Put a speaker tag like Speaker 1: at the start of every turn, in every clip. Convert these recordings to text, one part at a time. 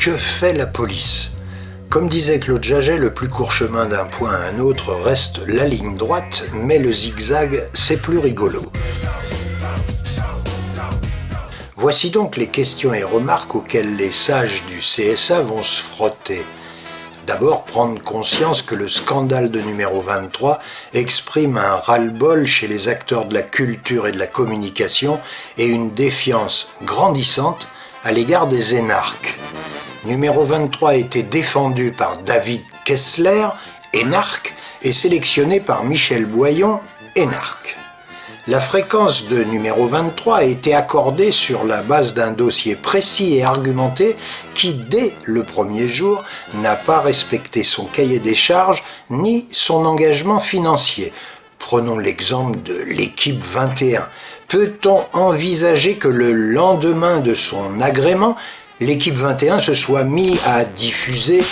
Speaker 1: Que fait la police ? Comme disait Claude Jaget, le plus court chemin d'un point à un autre reste la ligne droite, mais le zigzag, c'est plus rigolo. Voici donc les questions et remarques auxquelles les sages du CSA vont se frotter. D'abord, prendre conscience que le scandale de numéro 23 exprime un ras-le-bol chez les acteurs de la culture et de la communication et une défiance grandissante à l'égard des énarques. Numéro 23 a été défendu par David Kessler, énarque, et sélectionné par Michel Boyon, énarque. La fréquence de numéro 23 a été accordée sur la base d'un dossier précis et argumenté qui, dès le premier jour, n'a pas respecté son cahier des charges ni son engagement financier. Prenons l'exemple de l'équipe 21. Peut-on envisager que le lendemain de son agrément, l'équipe 21 se soit mis à diffuser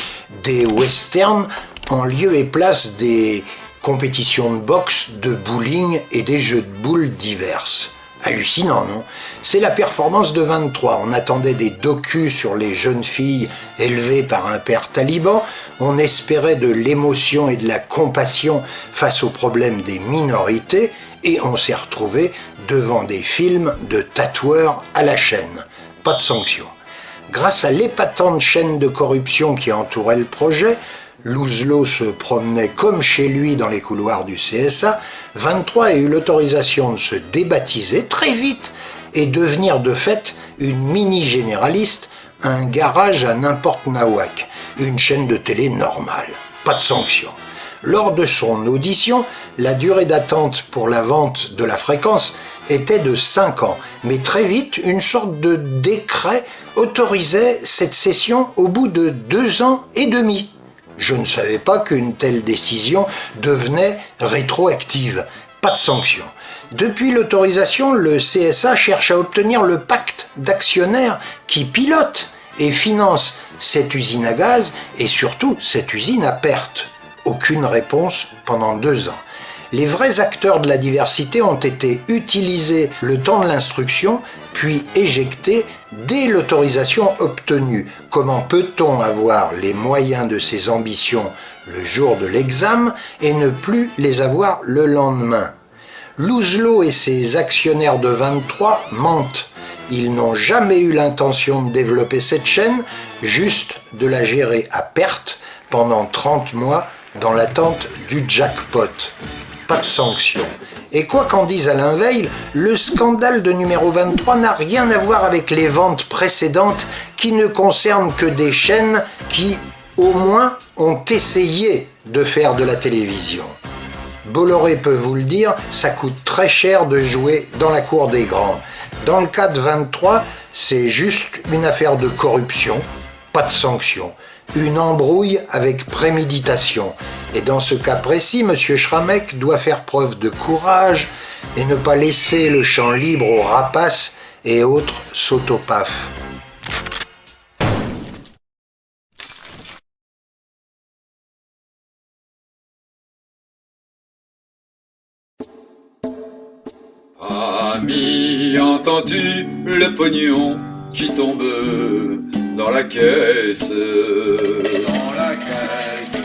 Speaker 1: des westerns en lieu et place des compétitions de boxe, de bowling et des jeux de boules diverses? Hallucinant, non? C'est la performance de 23. On attendait des docus sur les jeunes filles élevées par un père taliban. On espérait de l'émotion et de la compassion face aux problèmes des minorités. Et on s'est retrouvé devant des films de tatoueurs à la chaîne. Pas de sanction. Grâce à l'épatante chaîne de corruption qui entourait le projet, Louzlot se promenait comme chez lui dans les couloirs du CSA, 23 a eu l'autorisation de se débaptiser très vite et devenir de fait une mini-généraliste, un garage à n'importe nawak, une chaîne de télé normale. Pas de sanction. Lors de son audition, la durée d'attente pour la vente de la fréquence était de 5 ans, mais très vite, une sorte de décret autorisait cette cession au bout de 2 ans et demi. Je ne savais pas qu'une telle décision devenait rétroactive. Pas de sanction. Depuis l'autorisation, le CSA cherche à obtenir le pacte d'actionnaires qui pilote et finance cette usine à gaz et surtout cette usine à perte. Aucune réponse pendant 2 ans. Les vrais acteurs de la diversité ont été utilisés le temps de l'instruction, puis éjectés dès l'autorisation obtenue. Comment peut-on avoir les moyens de ses ambitions le jour de l'examen et ne plus les avoir le lendemain? Louzlot et ses actionnaires de 23 mentent. Ils n'ont jamais eu l'intention de développer cette chaîne, juste de la gérer à perte pendant 30 mois dans l'attente du jackpot. Pas de sanction. Et quoi qu'en dise Alain Veil, le scandale de numéro 23 n'a rien à voir avec les ventes précédentes qui ne concernent que des chaînes qui, au moins, ont essayé de faire de la télévision. Bolloré peut vous le dire, ça coûte très cher de jouer dans la cour des grands. Dans le cas de 23, c'est juste une affaire de corruption, pas de sanction. Une embrouille avec préméditation. Et dans ce cas précis, M. Schramek doit faire preuve de courage et ne pas laisser le champ libre aux rapaces et autres sautopafs.
Speaker 2: Ami, entends-tu le pognon qui tombe dans la caisse? Dans la caisse.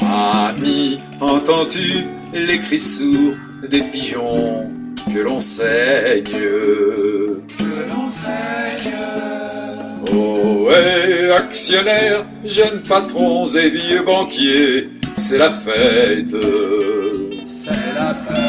Speaker 2: Ami, entends-tu les cris sourds des pigeons que l'on saigne? Que l'on saigne. Oh, et actionnaires, jeunes patrons et vieux banquiers, c'est la fête. C'est la fête.